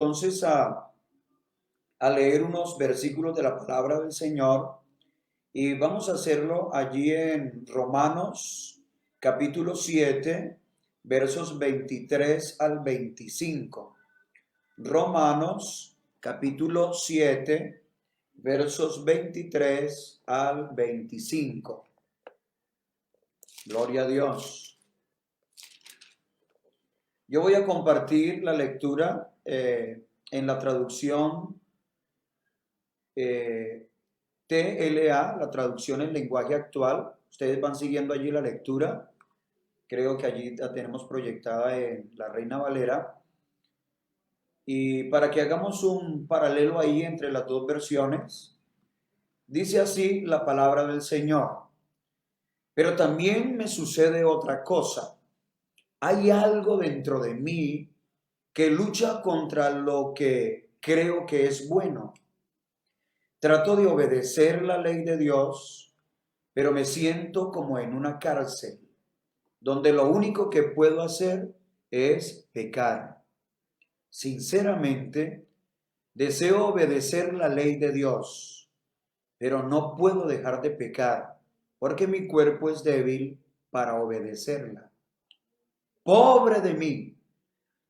entonces a leer unos versículos de la palabra del Señor y vamos a hacerlo allí en Romanos capítulo 7, versos 23 al 25. Romanos capítulo 7, versos 23 al 25. Gloria a Dios. Yo voy a compartir la lectura en la traducción TLA, la traducción en lenguaje actual. Ustedes van siguiendo allí la lectura. Creo que allí la tenemos proyectada en la Reina Valera. Y para que hagamos un paralelo ahí entre las dos versiones, dice así la palabra del Señor. Pero también me sucede otra cosa. Hay algo dentro de mí que lucha contra lo que creo que es bueno. Trato de obedecer la ley de Dios, pero me siento como en una cárcel, donde lo único que puedo hacer es pecar. Sinceramente, deseo obedecer la ley de Dios, pero no puedo dejar de pecar, porque mi cuerpo es débil para obedecerla. Pobre de mí,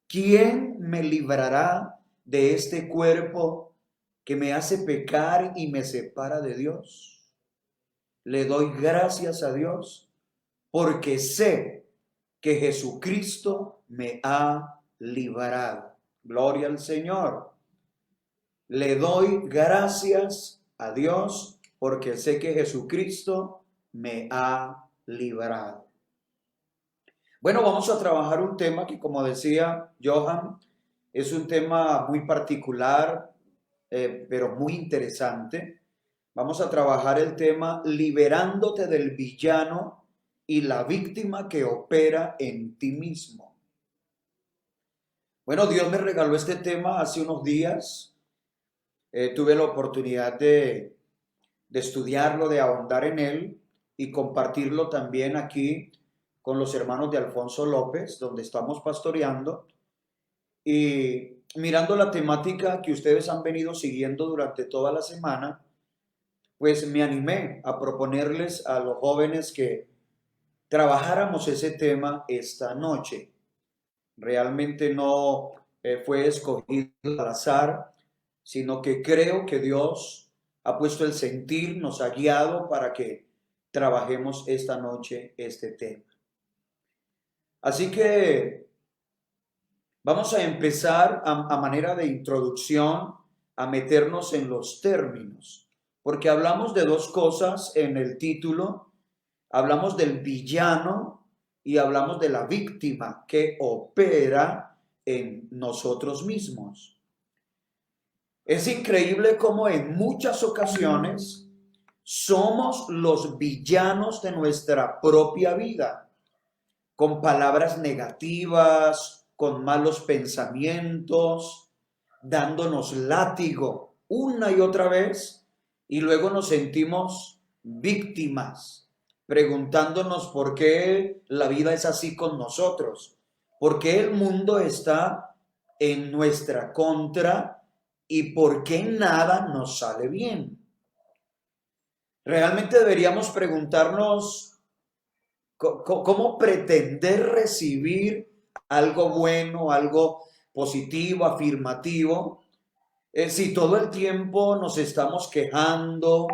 ¿quién me librará de este cuerpo que me hace pecar y me separa de Dios? Le doy gracias a Dios porque sé que Jesucristo me ha librado. Gloria al Señor. Le doy gracias a Dios porque sé que Jesucristo me ha librado. Bueno, vamos a trabajar un tema que, como decía Johan, es un tema muy particular, pero muy interesante. Vamos a trabajar el tema liberándote del villano y la víctima que opera en ti mismo. Bueno, Dios me regaló este tema hace unos días. Tuve la oportunidad de estudiarlo, de ahondar en él y compartirlo también aquí con los hermanos de Alfonso López, donde estamos pastoreando. Y mirando la temática que ustedes han venido siguiendo durante toda la semana, pues me animé a proponerles a los jóvenes que trabajáramos ese tema esta noche. Realmente no fue escogido al azar, sino que creo que Dios ha puesto el sentir, nos ha guiado para que trabajemos esta noche este tema. Así que vamos a empezar a manera de introducción a meternos en los términos, porque hablamos de dos cosas en el título. Hablamos del villano y hablamos de la víctima que opera en nosotros mismos. Es increíble cómo en muchas ocasiones somos los villanos de nuestra propia vida, con palabras negativas, con malos pensamientos, dándonos látigo una y otra vez, y luego nos sentimos víctimas, preguntándonos por qué la vida es así con nosotros, por qué el mundo está en nuestra contra y por qué nada nos sale bien. Realmente deberíamos preguntarnos cómo pretender recibir algo bueno, algo positivo, afirmativo, si todo el tiempo nos estamos quejando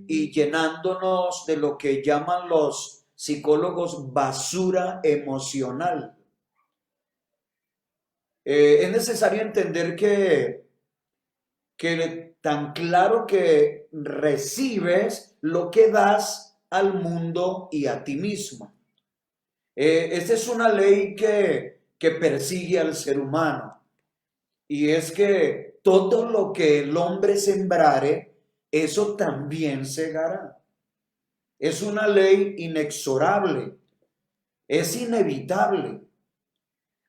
y llenándonos de lo que llaman los psicólogos basura emocional. Es necesario entender que tan claro que recibes lo que das al mundo y a ti mismo. Esta es una ley que persigue al ser humano, y es que todo lo que el hombre sembrare, eso también segará. Es una ley inexorable, es inevitable.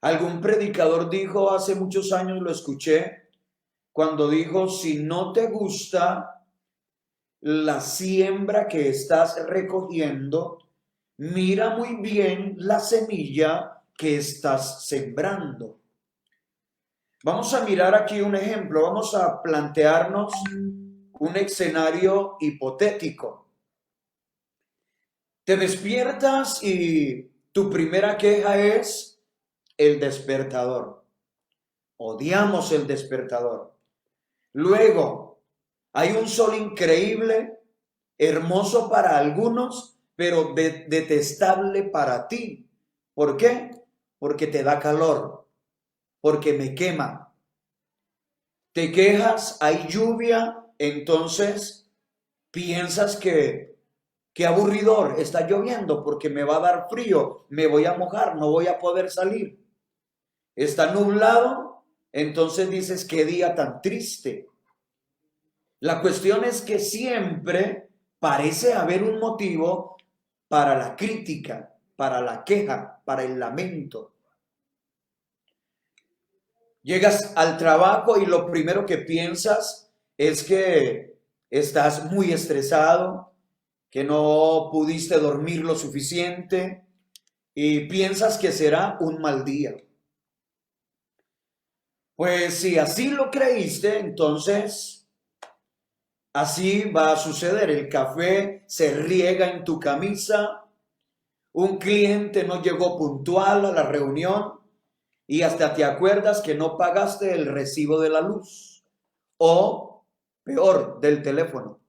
Algún predicador dijo hace muchos años, lo escuché, cuando dijo: si no te gusta la siembra que estás recogiendo, mira muy bien la semilla que estás sembrando. Vamos a mirar aquí un ejemplo, vamos a plantearnos un escenario hipotético. Te despiertas y tu primera queja es el despertador. Odiamos el despertador. Luego, hay un sol increíble, hermoso para algunos, pero detestable para ti. ¿Por qué? Porque te da calor, porque me quema. Te quejas, hay lluvia, entonces piensas que qué aburridor, está lloviendo porque me va a dar frío, me voy a mojar, no voy a poder salir. Está nublado, entonces dices qué día tan triste. La cuestión es que siempre parece haber un motivo para la crítica, para la queja, para el lamento. Llegas al trabajo y lo primero que piensas es que estás muy estresado, que no pudiste dormir lo suficiente y piensas que será un mal día. Pues si así lo creíste, entonces así va a suceder. El café se riega en tu camisa, un cliente no llegó puntual a la reunión y hasta te acuerdas que no pagaste el recibo de la luz o, peor, del teléfono.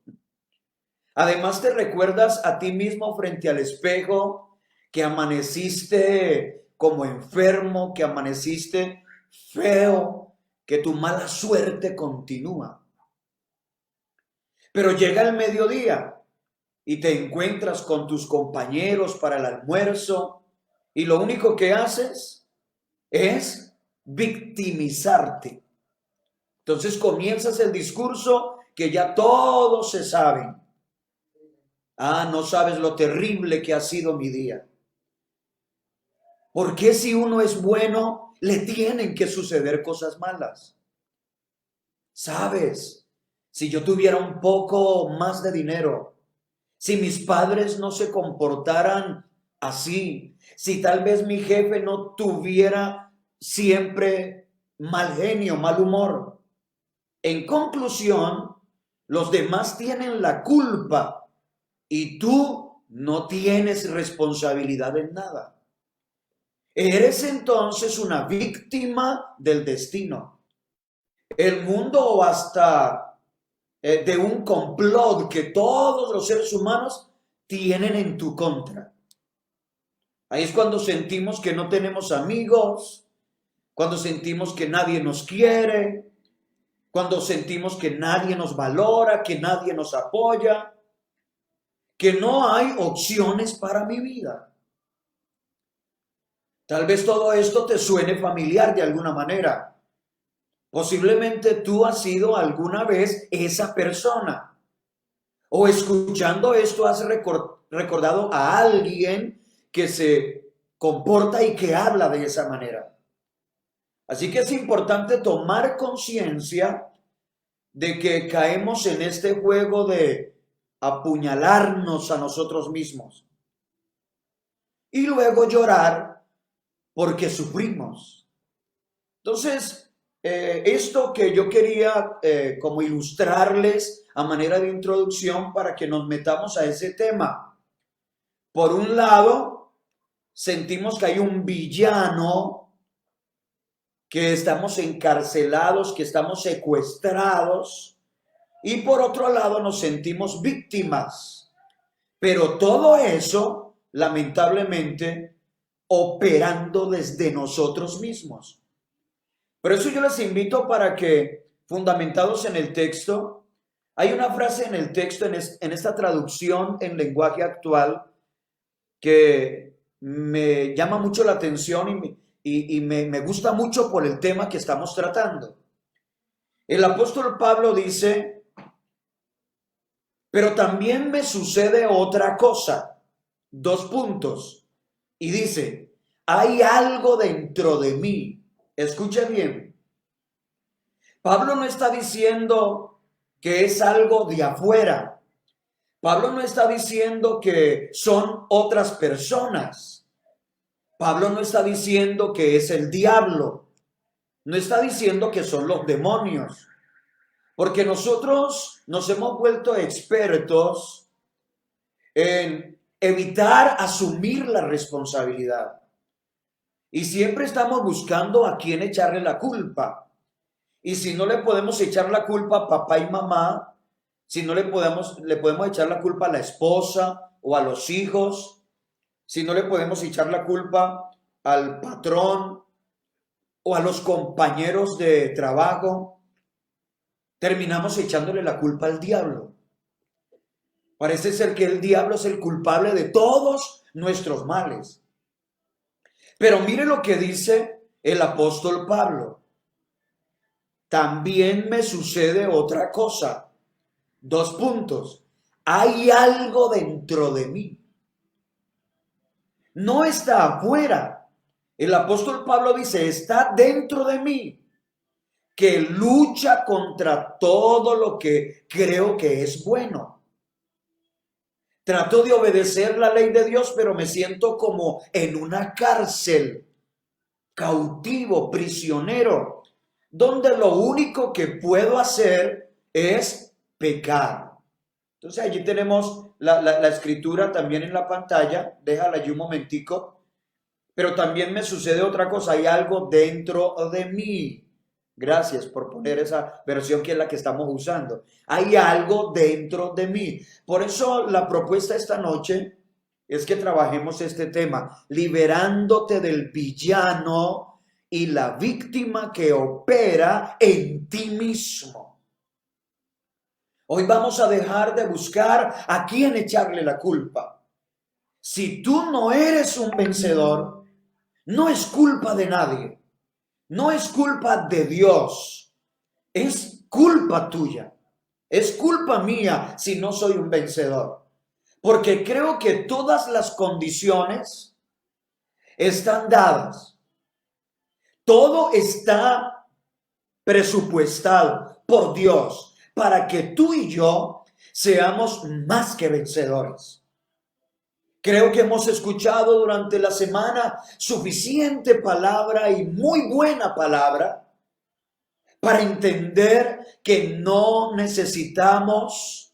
Además te recuerdas a ti mismo frente al espejo que amaneciste como enfermo, que amaneciste feo, que tu mala suerte continúa. Pero llega el mediodía y te encuentras con tus compañeros para el almuerzo y lo único que haces es victimizarte. Entonces comienzas el discurso que ya todos se saben. Ah, no sabes lo terrible que ha sido mi día. ¿Por qué si uno es bueno le tienen que suceder cosas malas? ¿Sabes? Si yo tuviera un poco más de dinero, si mis padres no se comportaran así, si tal vez mi jefe no tuviera siempre mal genio, mal humor. En conclusión, los demás tienen la culpa y tú no tienes responsabilidad en nada. Eres entonces una víctima del destino. El mundo o hasta de un complot que todos los seres humanos tienen en tu contra. Ahí es cuando sentimos que no tenemos amigos, cuando sentimos que nadie nos quiere, cuando sentimos que nadie nos valora, que nadie nos apoya, que no hay opciones para mi vida. Tal vez todo esto te suene familiar de alguna manera. Posiblemente tú has sido alguna vez esa persona. O escuchando esto has recordado a alguien que se comporta y que habla de esa manera. Así que es importante tomar conciencia de que caemos en este juego de apuñalarnos a nosotros mismos y luego llorar porque sufrimos. Entonces, esto que yo quería como ilustrarles a manera de introducción para que nos metamos a ese tema. Por un lado, sentimos que hay un villano, que estamos encarcelados, que estamos secuestrados, y por otro lado nos sentimos víctimas. Pero todo eso, lamentablemente, operando desde nosotros mismos. Por eso yo les invito para que, fundamentados en el texto, hay una frase en el texto, en esta traducción en lenguaje actual, que me llama mucho la atención y me gusta mucho por el tema que estamos tratando. El apóstol Pablo dice, pero también me sucede otra cosa, 2 puntos, y dice, hay algo dentro de mí. Escuche bien. Pablo no está diciendo que es algo de afuera. Pablo no está diciendo que son otras personas. Pablo no está diciendo que es el diablo. no está diciendo que son los demonios, porque nosotros nos hemos vuelto expertos en evitar asumir la responsabilidad. Y siempre estamos buscando a quién echarle la culpa. Y si no le podemos echar la culpa a papá y mamá, si no le podemos echar la culpa a la esposa o a los hijos, si no le podemos echar la culpa al patrón o a los compañeros de trabajo, terminamos echándole la culpa al diablo. Parece ser que el diablo es el culpable de todos nuestros males. Pero mire lo que dice el apóstol Pablo. También me sucede otra cosa. 2 puntos. Hay algo dentro de mí. No está afuera. El apóstol Pablo dice, está dentro de mí, que lucha contra todo lo que creo que es bueno. Trato de obedecer la ley de Dios, pero me siento como en una cárcel, cautivo, prisionero, donde lo único que puedo hacer es pecar. Entonces allí tenemos la escritura también en la pantalla, déjala allí un momentico. Pero también me sucede otra cosa, hay algo dentro de mí. Gracias por poner esa versión que es la que estamos usando. Hay algo dentro de mí. Por eso la propuesta esta noche es que trabajemos este tema, liberándote del villano y la víctima que opera en ti mismo. Hoy vamos a dejar de buscar a quién echarle la culpa. Si tú no eres un vencedor, no es culpa de nadie, no es culpa de Dios, es culpa tuya, es culpa mía si no soy un vencedor. Porque creo que todas las condiciones están dadas, todo está presupuestado por Dios para que tú y yo seamos más que vencedores. Creo que hemos escuchado durante la semana suficiente palabra y muy buena palabra para entender que no necesitamos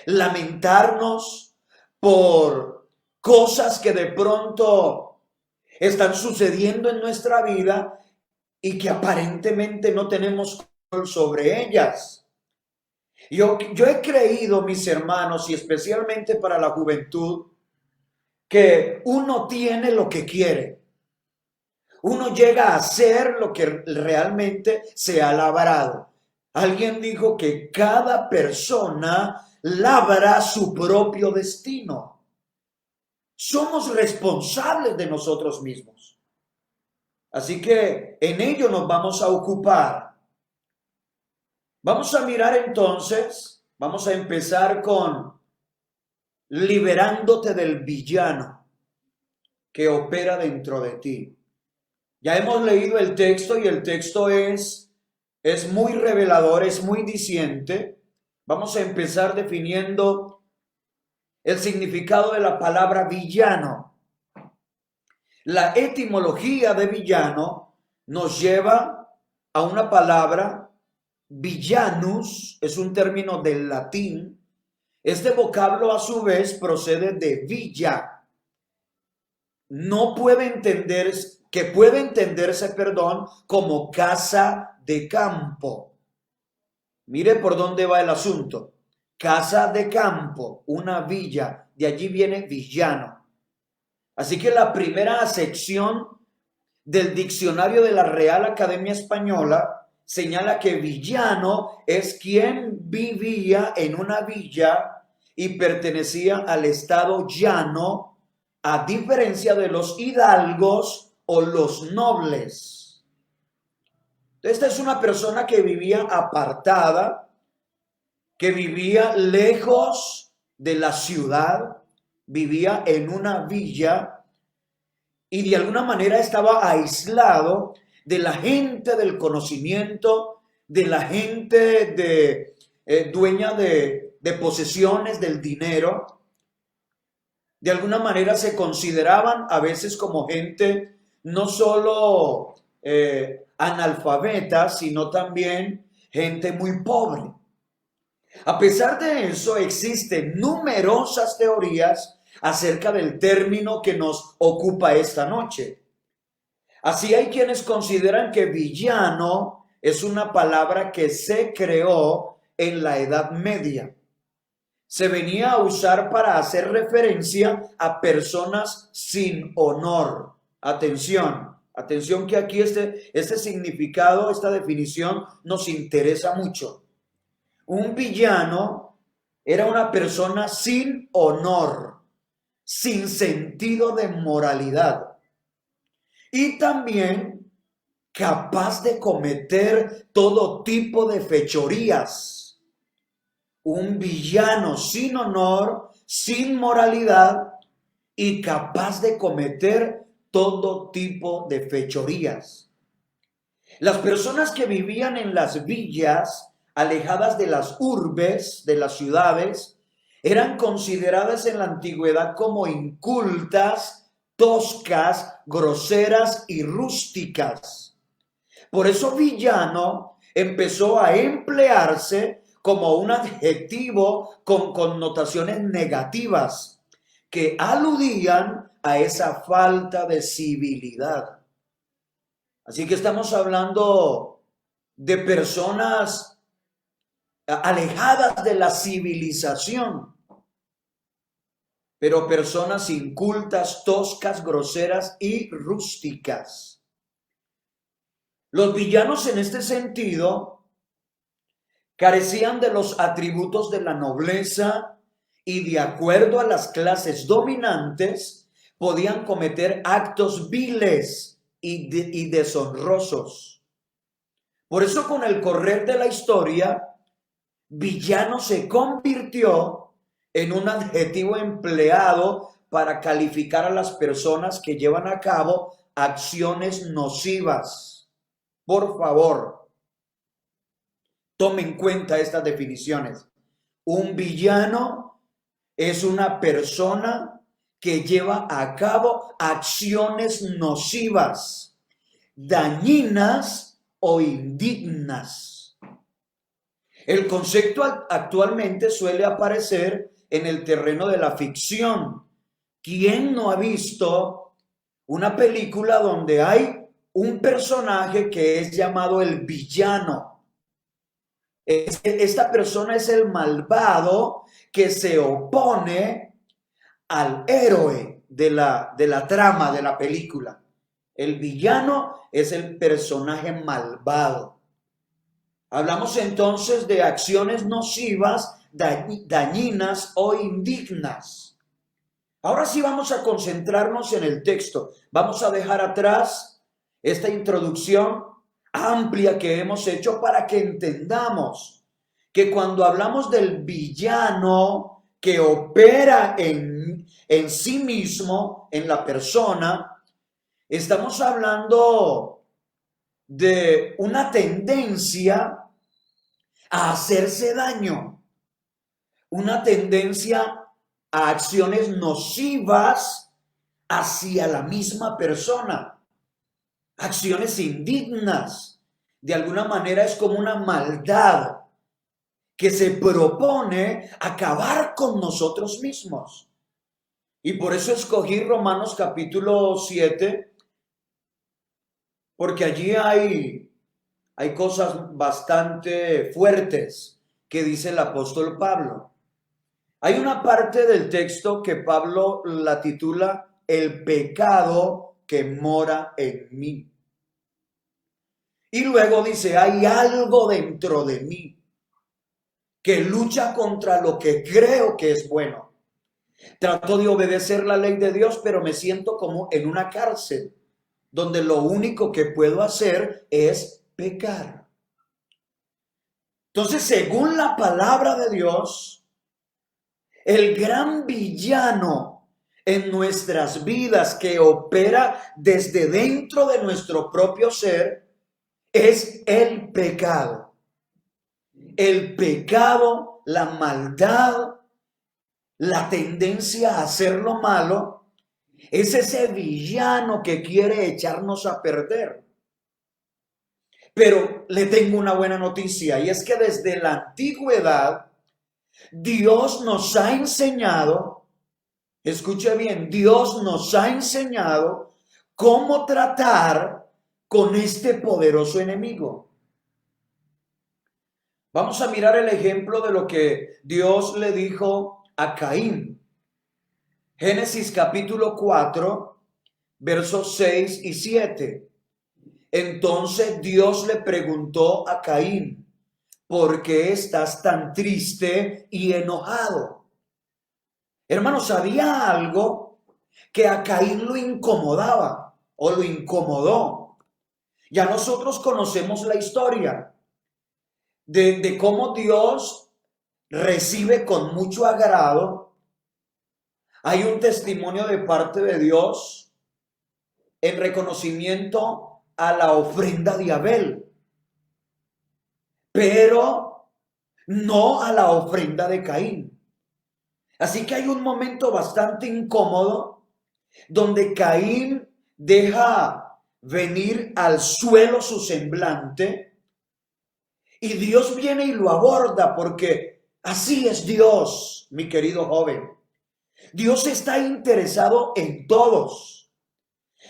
lamentarnos por cosas que de pronto están sucediendo en nuestra vida y que aparentemente no tenemos control sobre ellas. Yo he creído, mis hermanos, y especialmente para la juventud, que uno tiene lo que quiere. Uno llega a hacer lo que realmente se ha labrado. Alguien dijo que cada persona labra su propio destino. Somos responsables de nosotros mismos. Así que en ello nos vamos a ocupar. Vamos a mirar entonces, vamos a empezar con liberándote del villano que opera dentro de ti. Ya hemos leído el texto y el texto es muy revelador, es muy diciente. Vamos a empezar definiendo el significado de la palabra villano. La etimología de villano nos lleva a una palabra, villanus, es un término del latín. Este vocablo a su vez procede de villa. Puede entenderse, como casa de campo. Mire por dónde va el asunto. Casa de campo, una villa, de allí viene villano. Así que la primera acepción del diccionario de la Real Academia Española señala que villano es quien vivía en una villa y pertenecía al estado llano, a diferencia de los hidalgos o los nobles. Esta es una persona que vivía apartada, que vivía lejos de la ciudad, vivía en una villa y de alguna manera estaba aislado de la gente del conocimiento, de la gente dueña de posesiones, del dinero. De alguna manera se consideraban a veces como gente no solo analfabetas, sino también gente muy pobre. A pesar de eso, existen numerosas teorías acerca del término que nos ocupa esta noche. Así hay quienes consideran que villano es una palabra que se creó en la Edad Media. Se venía a usar para hacer referencia a personas sin honor. Atención que aquí este significado, esta definición nos interesa mucho. Un villano era una persona sin honor, sin sentido de moralidad y también capaz de cometer todo tipo de fechorías. Un villano sin honor, sin moralidad y capaz de cometer todo tipo de fechorías. Las personas que vivían en las villas, alejadas de las urbes, de las ciudades, eran consideradas en la antigüedad como incultas, toscas, groseras y rústicas. Por eso villano empezó a emplearse como un adjetivo con connotaciones negativas que aludían a esa falta de civilidad. Así que estamos hablando de personas alejadas de la civilización, pero personas incultas, toscas, groseras y rústicas. Los villanos en este sentido carecían de los atributos de la nobleza y de acuerdo a las clases dominantes podían cometer actos viles y deshonrosos. Por eso con el correr de la historia, villano se convirtió en un adjetivo empleado para calificar a las personas que llevan a cabo acciones nocivas. Por favor, tome en cuenta estas definiciones. Un villano es una persona que lleva a cabo acciones nocivas, dañinas o indignas. El concepto actualmente suele aparecer en el terreno de la ficción. ¿Quién no ha visto una película donde hay un personaje que es llamado el villano? Esta persona es el malvado que se opone al héroe de la trama de la película. El villano es el personaje malvado. Hablamos entonces de acciones nocivas, dañinas o indignas. Ahora sí vamos a concentrarnos en el texto. Vamos a dejar atrás esta introducción amplia que hemos hecho para que entendamos que cuando hablamos del villano que opera en sí mismo, en la persona, estamos hablando de una tendencia a hacerse daño, una tendencia a acciones nocivas hacia la misma persona, acciones indignas. De alguna manera es como una maldad que se propone acabar con nosotros mismos. Y por eso escogí Romanos capítulo 7, porque allí hay cosas bastante fuertes que dice el apóstol Pablo. Hay una parte del texto que Pablo la titula El pecado que mora en mí. Y luego dice, hay algo dentro de mí que lucha contra lo que creo que es bueno. Trato de obedecer la ley de Dios, pero me siento como en una cárcel, donde lo único que puedo hacer es pecar. Entonces, según la palabra de Dios, el gran villano en nuestras vidas que opera desde dentro de nuestro propio ser es el pecado. El pecado, la maldad, la tendencia a hacer lo malo, es ese villano que quiere echarnos a perder. Pero le tengo una buena noticia, y es que desde la antigüedad Dios nos ha enseñado, escuche bien, Dios nos ha enseñado cómo tratar con este poderoso enemigo. Vamos a mirar el ejemplo de lo que Dios le dijo a Caín. Génesis capítulo 4, versos 6 y 7. Entonces Dios le preguntó a Caín: ¿por qué estás tan triste y enojado? Hermanos, había algo que a Caín lo incomodaba o lo incomodó. Ya nosotros conocemos la historia de cómo Dios recibe con mucho agrado. Hay un testimonio de parte de Dios en reconocimiento a la ofrenda de Abel, pero no a la ofrenda de Caín. Así que hay un momento bastante incómodo donde Caín deja venir al suelo su semblante y Dios viene y lo aborda, porque así es Dios, mi querido joven. Dios está interesado en todos.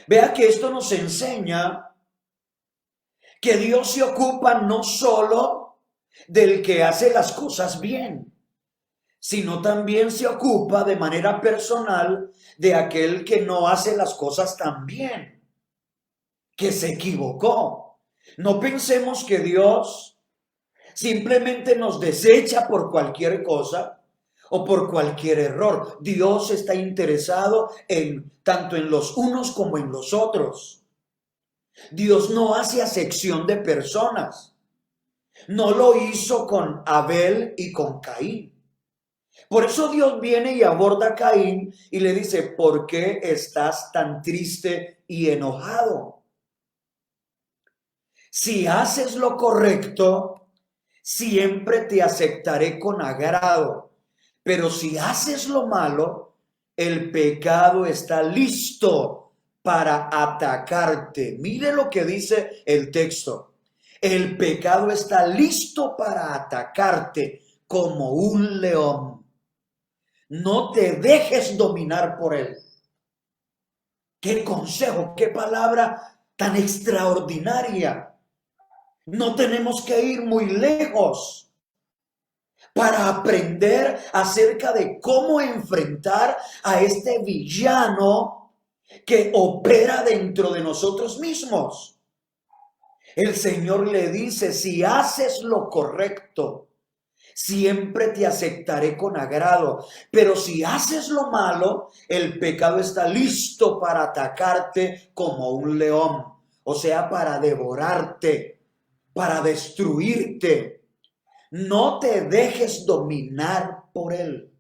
Vea que esto nos enseña que Dios se ocupa no solo del que hace las cosas bien, sino también se ocupa de manera personal de aquel que no hace las cosas tan bien, que se equivocó. No pensemos que Dios simplemente nos desecha por cualquier cosa o por cualquier error. Dios está interesado en tanto en los unos como en los otros. Dios no hace acepción de personas. No lo hizo con Abel y con Caín. Por eso Dios viene y aborda a Caín y le dice: ¿por qué estás tan triste y enojado? Si haces lo correcto, siempre te aceptaré con agrado. Pero si haces lo malo, el pecado está listo para atacarte. Mire lo que dice el texto. El pecado está listo para atacarte como un león. No te dejes dominar por él. Qué consejo, qué palabra tan extraordinaria. No tenemos que ir muy lejos para aprender acerca de cómo enfrentar a este villano que opera dentro de nosotros mismos. El Señor le dice: si haces lo correcto, siempre te aceptaré con agrado. Pero si haces lo malo, el pecado está listo para atacarte como un león. O sea, para devorarte, para destruirte. No te dejes dominar por él.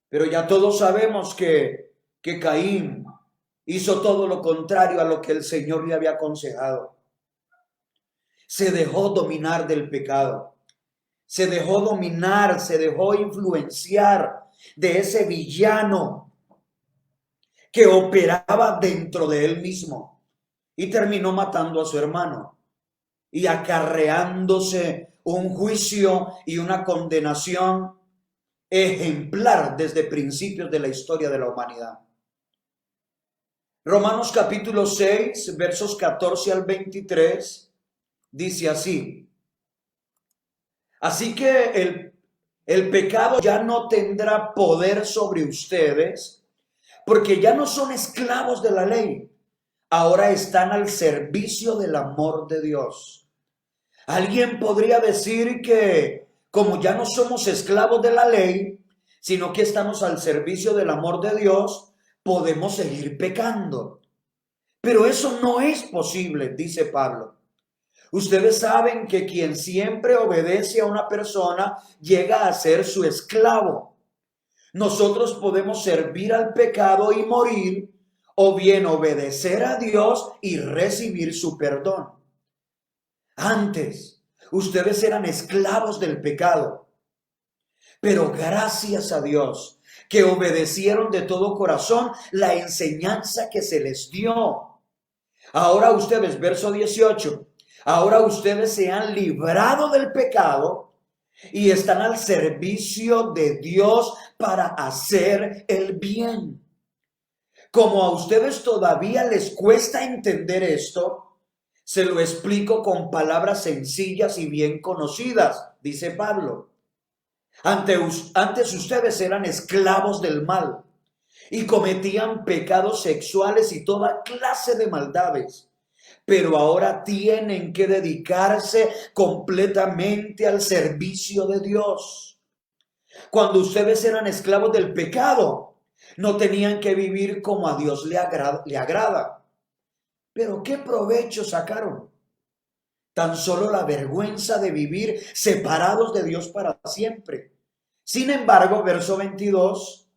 Pero ya todos sabemos que Caín hizo todo lo contrario a lo que el Señor le había aconsejado. Se dejó dominar del pecado. Se dejó dominar, se dejó influenciar de ese villano que operaba dentro de él mismo y terminó matando a su hermano y acarreándose un juicio y una condenación ejemplar desde principios de la historia de la humanidad. Romanos capítulo 6, versos 14 al 23, dice así: así que el pecado ya no tendrá poder sobre ustedes, porque ya no son esclavos de la ley, ahora están al servicio del amor de Dios. Alguien podría decir que como ya no somos esclavos de la ley, sino que estamos al servicio del amor de Dios, podemos seguir pecando. Pero eso no es posible, dice Pablo. Ustedes saben que quien siempre obedece a una persona llega a ser su esclavo. Nosotros podemos servir al pecado y morir, o bien obedecer a Dios y recibir su perdón. Antes, ustedes eran esclavos del pecado, pero gracias a Dios que obedecieron de todo corazón la enseñanza que se les dio. Ahora ustedes, verso 18, Ahora ustedes se han librado del pecado y están al servicio de Dios para hacer el bien. Como a ustedes todavía les cuesta entender esto, se lo explico con palabras sencillas y bien conocidas, dice Pablo. Antes ustedes eran esclavos del mal y cometían pecados sexuales y toda clase de maldades. Pero ahora tienen que dedicarse completamente al servicio de Dios. Cuando ustedes eran esclavos del pecado, no tenían que vivir como a Dios le agrada. Pero ¿qué provecho sacaron? Tan solo la vergüenza de vivir separados de Dios para siempre. Sin embargo, verso 22,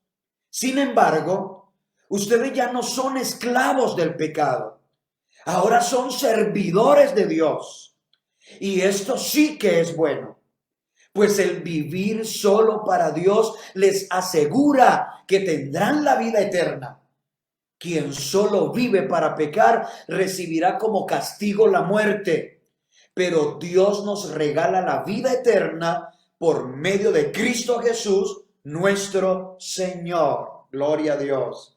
sin embargo, ustedes ya no son esclavos del pecado. Ahora son servidores de Dios. Y esto sí que es bueno, pues el vivir solo para Dios les asegura que tendrán la vida eterna. Quien solo vive para pecar recibirá como castigo la muerte, pero Dios nos regala la vida eterna por medio de Cristo Jesús, nuestro Señor. Gloria a Dios.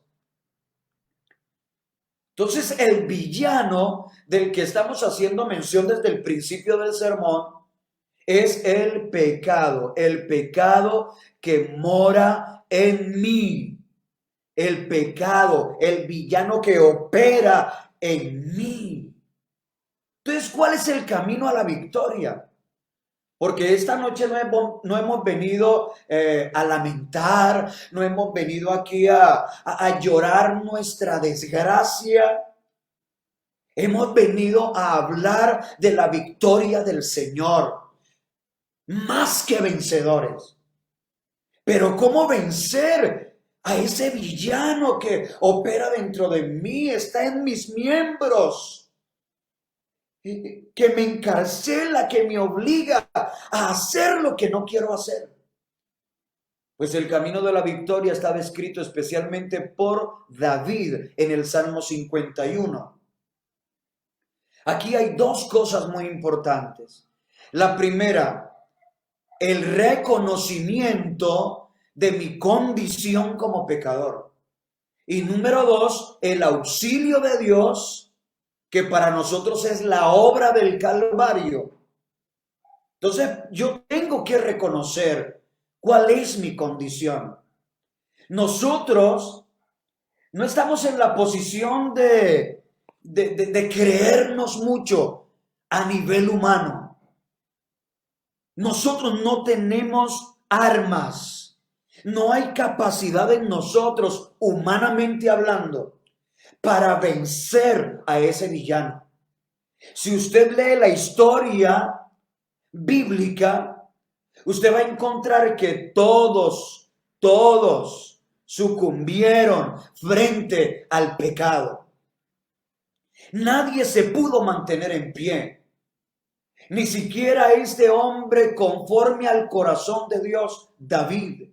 Entonces, el villano del que estamos haciendo mención desde el principio del sermón es el pecado que mora en mí. El pecado, el villano que opera en mí. Entonces, ¿cuál es el camino a la victoria? Porque esta noche no hemos venido a lamentar, no hemos venido aquí a llorar nuestra desgracia. Hemos venido a hablar de la victoria del Señor, más que vencedores. Pero ¿cómo vencer a ese villano que opera dentro de mí, está en mis miembros? Que me encarcela, que me obliga a hacer lo que no quiero hacer. Pues el camino de la victoria está descrito especialmente por David en el Salmo 51. Aquí hay dos cosas muy importantes. La primera, el reconocimiento de mi condición como pecador. Y número dos, el auxilio de Dios, que para nosotros es la obra del Calvario. Entonces, yo tengo que reconocer cuál es mi condición. Nosotros no estamos en la posición de creernos mucho a nivel humano. Nosotros no tenemos armas. No hay capacidad en nosotros, humanamente hablando, para vencer a ese villano. Si usted lee la historia bíblica, usted va a encontrar que todos sucumbieron frente al pecado. Nadie se pudo mantener en pie, ni siquiera este hombre conforme al corazón de Dios, David.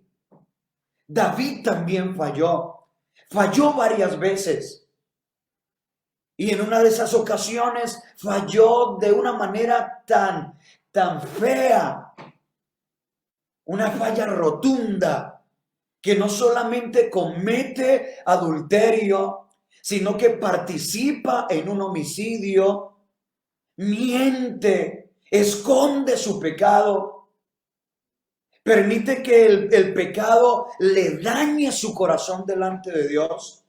David también falló varias veces. Y en una de esas ocasiones falló de una manera tan fea, una falla rotunda, que no solamente comete adulterio, sino que participa en un homicidio, miente, esconde su pecado, permite que el pecado le dañe su corazón delante de Dios.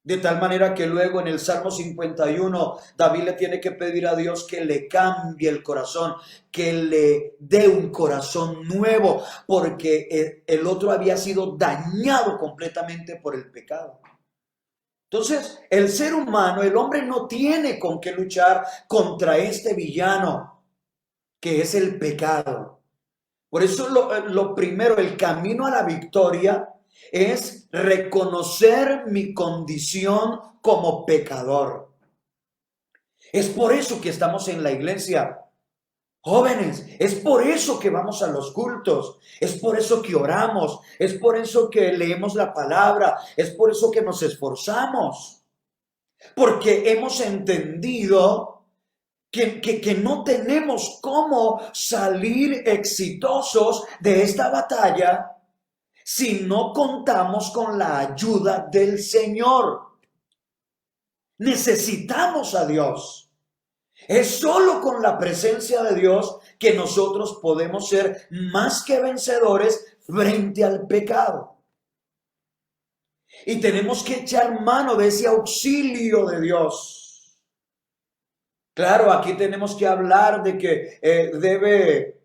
De tal manera que luego en el Salmo 51, David le tiene que pedir a Dios que le cambie el corazón, que le dé un corazón nuevo, porque el otro había sido dañado completamente por el pecado. Entonces, el ser humano, el hombre no tiene con qué luchar contra este villano, que es el pecado. Por eso lo primero, el camino a la victoria es reconocer mi condición como pecador. Es por eso que estamos en la iglesia, jóvenes, es por eso que vamos a los cultos, es por eso que oramos, es por eso que leemos la palabra, es por eso que nos esforzamos, porque hemos entendido que no tenemos cómo salir exitosos de esta batalla si no contamos con la ayuda del Señor. Necesitamos a Dios. Es solo con la presencia de Dios que nosotros podemos ser más que vencedores frente al pecado. Y tenemos que echar mano de ese auxilio de Dios. Claro, aquí tenemos que hablar de que debe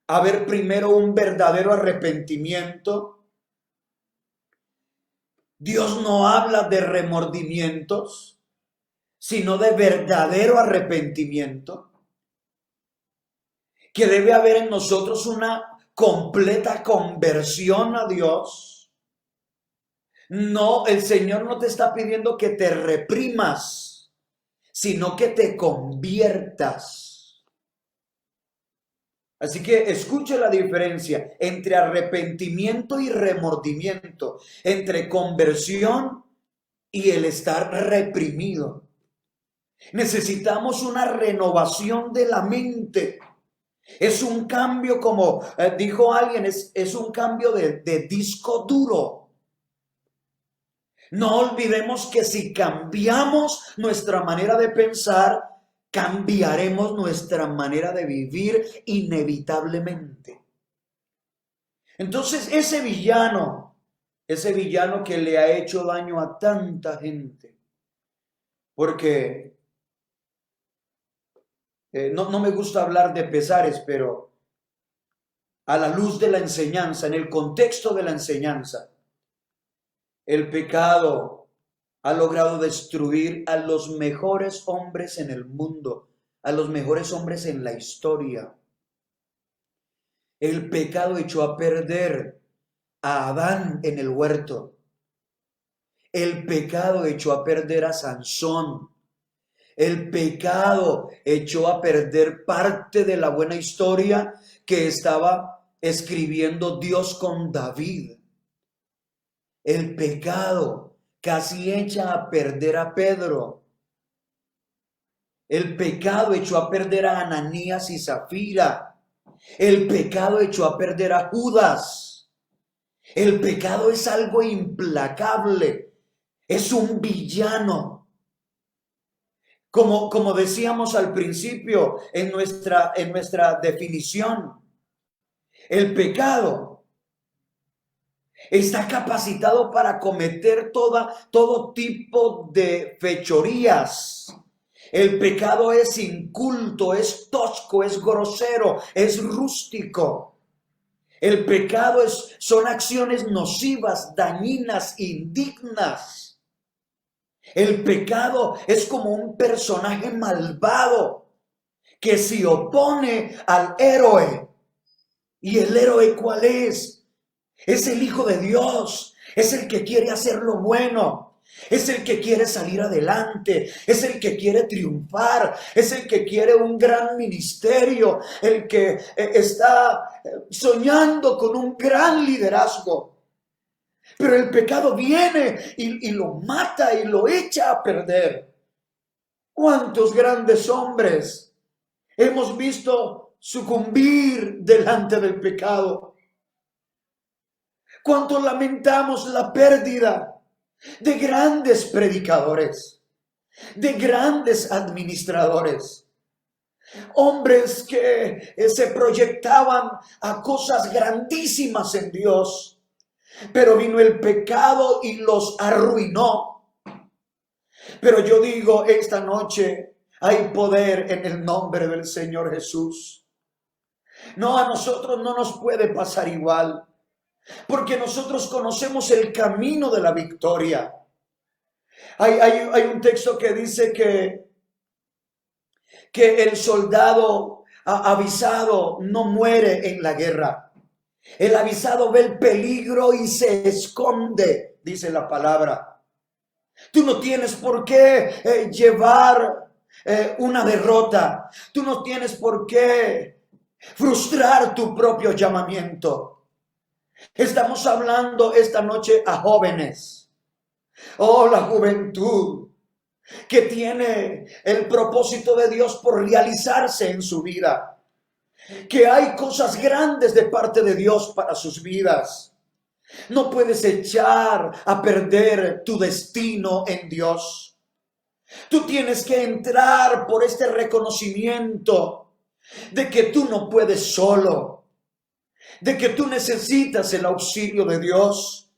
haber primero un verdadero arrepentimiento. Dios no habla de remordimientos, sino de verdadero arrepentimiento. Que debe haber en nosotros una completa conversión a Dios. No, el Señor no te está pidiendo que te reprimas, sino que te conviertas. Así que escuche la diferencia entre arrepentimiento y remordimiento, entre conversión y el estar reprimido. Necesitamos una renovación de la mente. Es un cambio, como dijo alguien, es un cambio de disco duro. No olvidemos que si cambiamos nuestra manera de pensar, cambiaremos nuestra manera de vivir inevitablemente. Entonces ese villano que le ha hecho daño a tanta gente, porque no me gusta hablar de pesares, pero a la luz de la enseñanza, en el contexto de la enseñanza, el pecado ha logrado destruir a los mejores hombres en el mundo, a los mejores hombres en la historia. El pecado echó a perder a Adán en el huerto. El pecado echó a perder a Sansón. El pecado echó a perder parte de la buena historia que estaba escribiendo Dios con David. El pecado casi echa a perder a Pedro. El pecado echó a perder a Ananías y Zafira. El pecado echó a perder a Judas. El pecado es algo implacable. Es un villano. Como decíamos al principio en nuestra definición, el pecado está capacitado para cometer todo tipo de fechorías. El pecado es inculto, es tosco, es grosero, es rústico. El pecado son acciones nocivas, dañinas, indignas. El pecado es como un personaje malvado que se opone al héroe. ¿Y el héroe cuál es? Es el Hijo de Dios, es el que quiere hacer lo bueno, es el que quiere salir adelante, es el que quiere triunfar, es el que quiere un gran ministerio, el que está soñando con un gran liderazgo. Pero el pecado viene y lo mata y lo echa a perder. ¿Cuántos grandes hombres hemos visto sucumbir delante del pecado? ¿Cuánto lamentamos la pérdida de grandes predicadores, de grandes administradores? Hombres que se proyectaban a cosas grandísimas en Dios, pero vino el pecado y los arruinó. Pero yo digo, esta noche hay poder en el nombre del Señor Jesús. No, a nosotros no nos puede pasar igual, porque nosotros conocemos el camino de la victoria. Hay un texto que dice que el soldado avisado no muere en la guerra. El avisado ve el peligro y se esconde, dice la palabra. Tú no tienes por qué llevar una derrota. Tú no tienes por qué frustrar tu propio llamamiento. Estamos hablando esta noche a jóvenes. Oh, la juventud. que tiene el propósito de Dios por realizarse en su vida, que hay cosas grandes de parte de Dios para sus vidas. No puedes echar a perder tu destino en Dios. Tú tienes que entrar por este reconocimiento de que tú no puedes solo, de que tú necesitas el auxilio de Dios,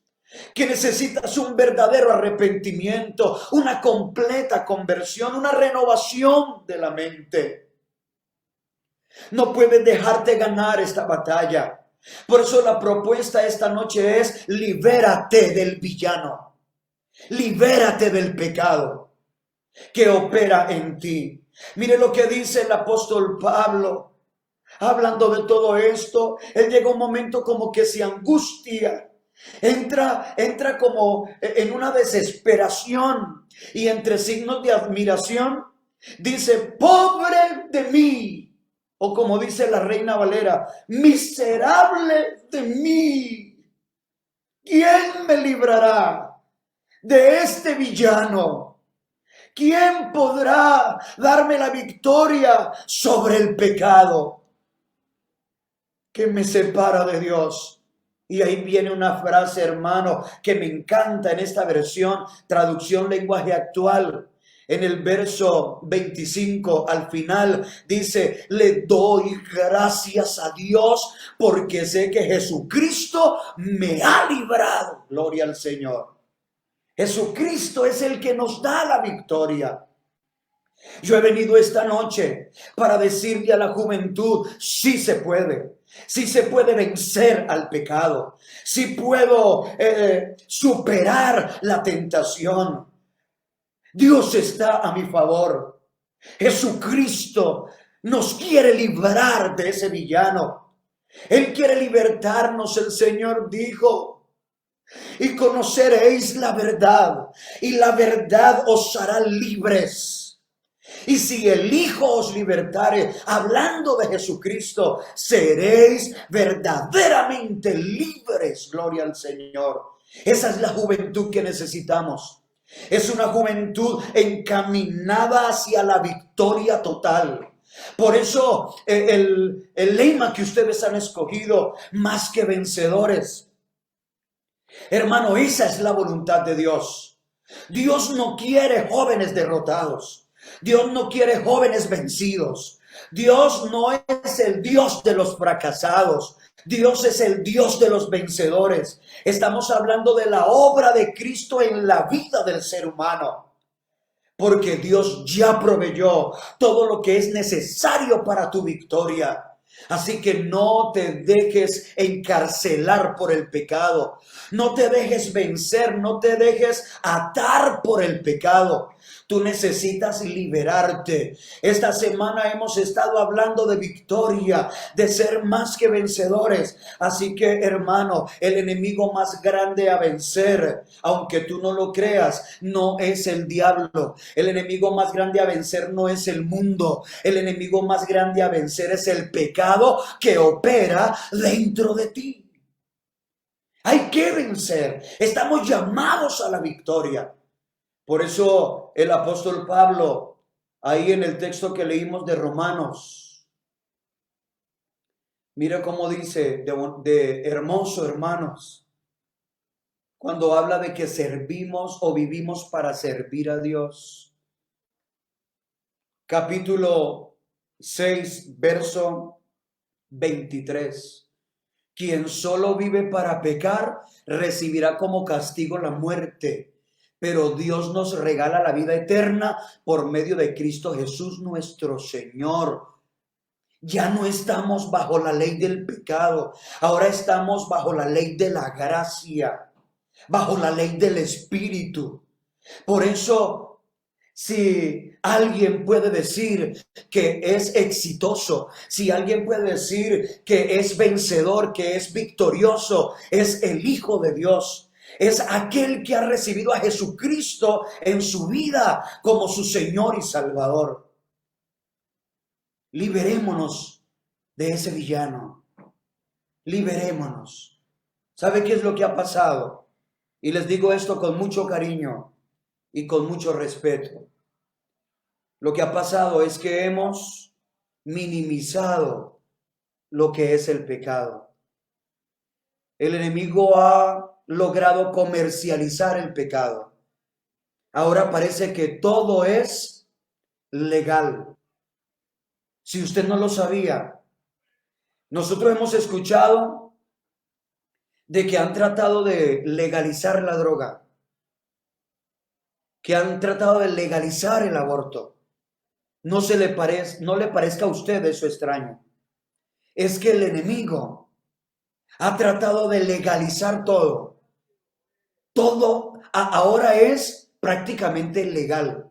que necesitas un verdadero arrepentimiento, una completa conversión, una renovación de la mente. No puedes dejarte ganar esta batalla. Por eso la propuesta esta noche es: libérate del villano, libérate del pecado que opera en ti. Mire lo que dice el apóstol Pablo, hablando de todo esto. Él llega un momento como que se angustia, entra como en una desesperación, y entre signos de admiración dice: pobre de mí. O como dice la Reina Valera: miserable de mí. ¿Quién me librará de este villano? ¿Quién podrá darme la victoria sobre el pecado que me separa de Dios? Y ahí viene una frase, hermano, que me encanta en esta versión, traducción lenguaje actual. En el verso 25, al final, dice: le doy gracias a Dios porque sé que Jesucristo me ha librado. Gloria al Señor. Jesucristo es el que nos da la victoria. Yo he venido esta noche para decirle a la juventud: sí se puede. Sí se puede vencer al pecado. Sí puedo superar la tentación. Dios está a mi favor. Jesucristo nos quiere librar de ese villano. Él quiere libertarnos. El Señor dijo: y conoceréis la verdad, y la verdad os hará libres. Y si el Hijo os libertare, hablando de Jesucristo, seréis verdaderamente libres. Gloria al Señor. Esa es la juventud que necesitamos. Es una juventud encaminada hacia la victoria total. Por eso el lema que ustedes han escogido: más que vencedores. Hermano, esa es la voluntad de Dios. Dios no quiere jóvenes derrotados. Dios no quiere jóvenes vencidos. Dios no es el Dios de los fracasados. Dios es el Dios de los vencedores. Estamos hablando de la obra de Cristo en la vida del ser humano. Porque Dios ya proveyó todo lo que es necesario para tu victoria. Así que no te dejes encarcelar por el pecado. No te dejes vencer, no te dejes atar por el pecado. Tú necesitas liberarte. Esta semana hemos estado hablando de victoria, de ser más que vencedores. Así que, hermano, el enemigo más grande a vencer, aunque tú no lo creas, no es el diablo. El enemigo más grande a vencer no es el mundo. El enemigo más grande a vencer es el pecado que opera dentro de ti. Hay que vencer. Estamos llamados a la victoria. Por eso el apóstol Pablo, ahí en el texto que leímos de Romanos, mira cómo dice de hermoso, hermanos, cuando habla de que servimos o vivimos para servir a Dios. Capítulo 6, verso 23. Quien solo vive para pecar recibirá como castigo la muerte. Pero Dios nos regala la vida eterna por medio de Cristo Jesús nuestro Señor. Ya no estamos bajo la ley del pecado. Ahora estamos bajo la ley de la gracia, bajo la ley del Espíritu. Por eso, si alguien puede decir que es exitoso, si alguien puede decir que es vencedor, que es victorioso, es el Hijo de Dios. Es aquel que ha recibido a Jesucristo en su vida como su Señor y Salvador. Liberémonos de ese villano. Liberémonos. ¿Sabe qué es lo que ha pasado? Y les digo esto con mucho cariño y con mucho respeto. Lo que ha pasado es que hemos minimizado lo que es el pecado. El enemigo ha logrado comercializar el pecado. Ahora parece que todo es legal. Si usted no lo sabía, nosotros hemos escuchado de que han tratado de legalizar la droga, que han tratado de legalizar el aborto. No le parezca a usted eso extraño. Es que el enemigo ha tratado de legalizar todo. Todo ahora es prácticamente legal.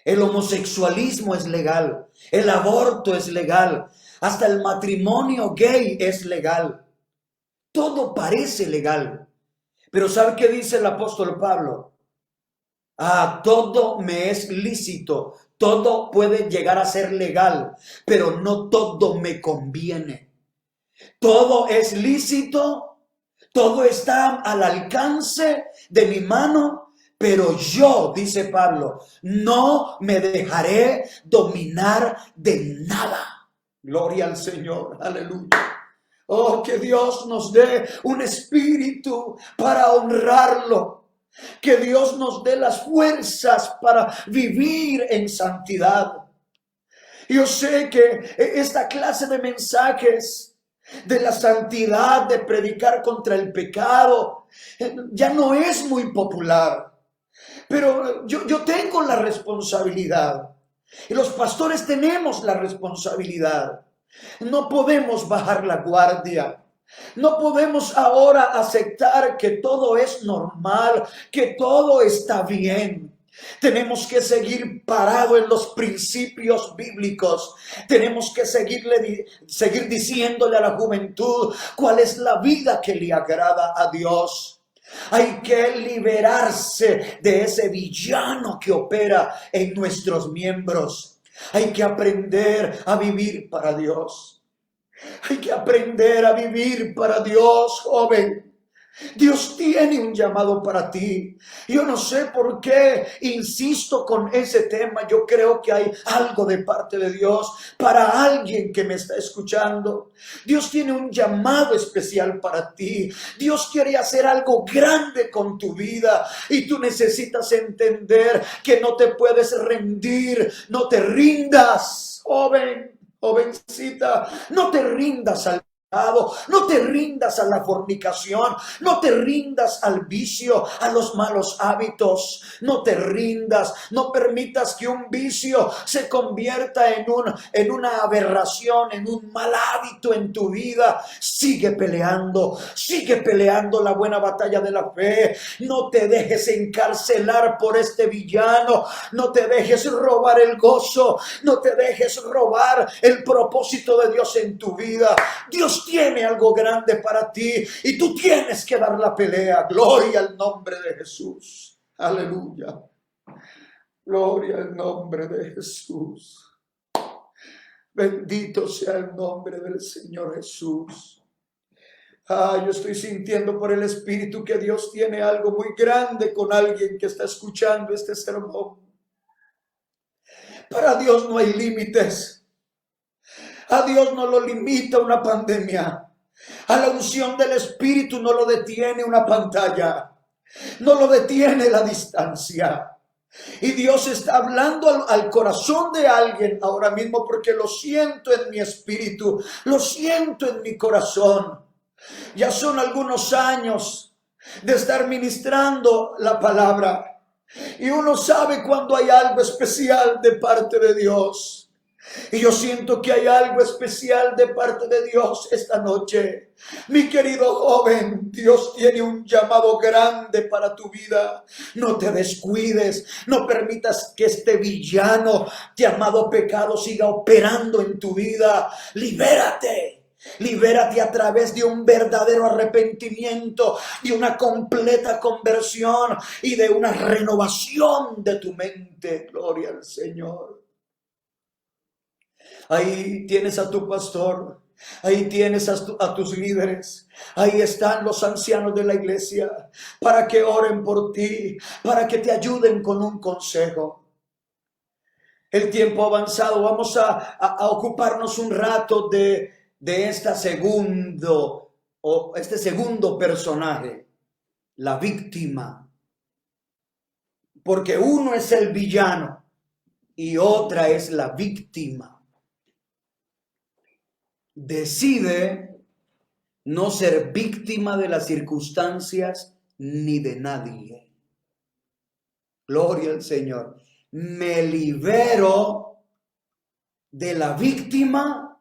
El homosexualismo es legal, el aborto es legal, hasta el matrimonio gay es legal. Todo parece legal. Pero ¿sabe qué dice el apóstol Pablo? Todo me es lícito, todo puede llegar a ser legal, pero no todo me conviene. Todo es lícito, todo está al alcance de mi mano, pero yo, dice Pablo, no me dejaré dominar de nada. Gloria al Señor, aleluya. Oh, que Dios nos dé un espíritu para honrarlo. Que Dios nos dé las fuerzas para vivir en santidad. Yo sé que esta clase de mensajes de la santidad, de predicar contra el pecado, ya no es muy popular. Pero yo tengo la responsabilidad. Y los pastores tenemos la responsabilidad. No podemos bajar la guardia. No podemos ahora aceptar que todo es normal, que todo está bien. Tenemos que seguir parado en los principios bíblicos. Tenemos que seguir diciéndole a la juventud cuál es la vida que le agrada a Dios. Hay que liberarse de ese villano que opera en nuestros miembros. Hay que aprender a vivir para Dios. Hay que aprender a vivir para Dios, joven. Dios tiene un llamado para ti. Yo no sé por qué insisto con ese tema. Yo creo que hay algo de parte de Dios para alguien que me está escuchando. Dios tiene un llamado especial para ti. Dios quiere hacer algo grande con tu vida y tú necesitas entender que no te puedes rendir. No te rindas, joven, jovencita. No te rindas al no te rindas a la fornicación, no te rindas al vicio, a los malos hábitos, no te rindas, no permitas que un vicio se convierta en una aberración, en un mal hábito en tu vida. Sigue peleando la buena batalla de la fe. No te dejes encarcelar por este villano, no te dejes robar el gozo, no te dejes robar el propósito de Dios en tu vida. Dios tiene algo grande para ti y tú tienes que dar la pelea. Gloria al nombre de Jesús. Aleluya. Gloria al nombre de Jesús. Bendito sea el nombre del Señor Jesús. Yo estoy sintiendo por el Espíritu que Dios tiene algo muy grande con alguien que está escuchando este sermón. Para Dios no hay límites. A Dios no lo limita una pandemia. A la unción del Espíritu no lo detiene una pantalla. No lo detiene la distancia. Y Dios está hablando al corazón de alguien ahora mismo porque lo siento en mi espíritu. Lo siento en mi corazón. Ya son algunos años de estar ministrando la palabra. Y uno sabe cuando hay algo especial de parte de Dios. Y yo siento que hay algo especial de parte de Dios esta noche. Mi querido joven, Dios tiene un llamado grande para tu vida. No te descuides, no permitas que este villano llamado pecado siga operando en tu vida. Libérate. Libérate a través de un verdadero arrepentimiento, de una completa conversión y de una renovación de tu mente. Gloria al Señor. Ahí tienes a tu pastor, ahí tienes a tus líderes, ahí están los ancianos de la iglesia para que oren por ti, para que te ayuden con un consejo. el tiempo avanzado. Vamos a ocuparnos un rato de este segundo personaje, la víctima. Porque uno es el villano y otra es la víctima. Decide no ser víctima de las circunstancias ni de nadie. Gloria al Señor. Me libero de la víctima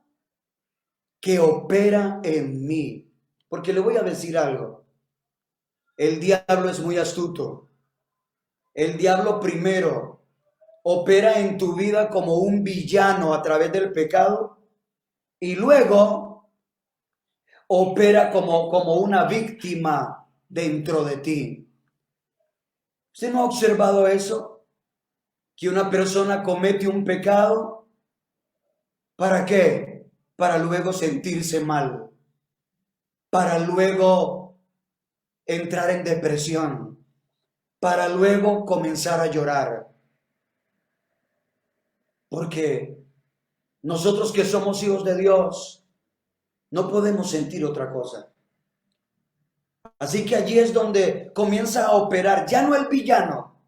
que opera en mí. Porque le voy a decir algo. El diablo es muy astuto. El diablo primero opera en tu vida como un villano a través del pecado y luego opera como una víctima dentro de ti. ¿Usted no ha observado eso? Que una persona comete un pecado, ¿para qué? Para luego sentirse mal, para luego entrar en depresión, para luego comenzar a llorar. Porque nosotros que somos hijos de Dios, no podemos sentir otra cosa. Así que allí es donde comienza a operar ya no el villano,